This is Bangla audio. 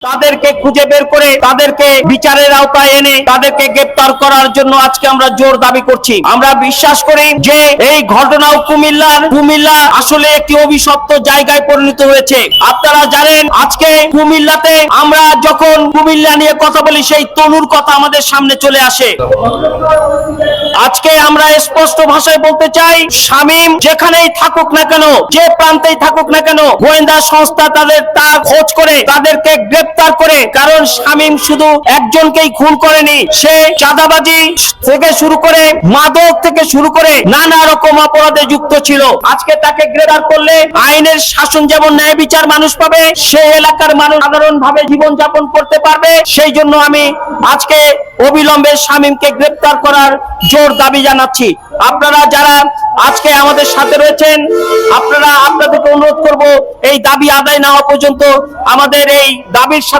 তাদেরকে খুঁজে বের করে তাদেরকে বিচারের আওতায় এনে তাদেরকে গ্রেফতার করার জন্য আজকে আমরা জোর দাবি করছি। আমরা বিশ্বাস করি যে এই ঘটনাও কুমিল্লা আসলে একটি অভিশপ্ত জায়গায় পরিণত হয়েছে। আপনারা জানেন আজকে কুমিল্লাতে আমরা যখন কুমিল্লা নিয়ে কথা বলি সেই তনুর কথা আমাদের সামনে চলে আসে। আজকে আমরা স্পষ্ট ভাষায় বলতে চাই, শামীম যেখানেই থাকুক না কেন, যে প্রান্তেই থাকুক না কেন, গোয়েন্দা সংস্থা তার খোঁজ করে তাদেরকে গ্রেফতার করে। কারণ শামীম শুধু একজনকেই খুন করেনি, সে চাঁদাবাজি থেকে শুরু করে মাদক থেকে শুরু করে নানা রকম অপরাধে যুক্ত ছিল। আজকে তাকে গ্রেফতার করলে আইনের শাসন যেমন ন্যায় বিচার মানুষ পাবে, সেই এলাকার মানুষ সাধারণভাবে জীবন যাপন করতে পারবে। সেই জন্য আমি আজকে অবিলম্বে শামীমকে গ্রেফতার করার জোর দাবি জানাচ্ছি। আপনারা যারা আজকে আমাদের সাথে রয়েছেন, আপনাদেরকে অনুরোধ করব এই দাবি আদায় না হওয়া পর্যন্ত আমাদের এই দাবির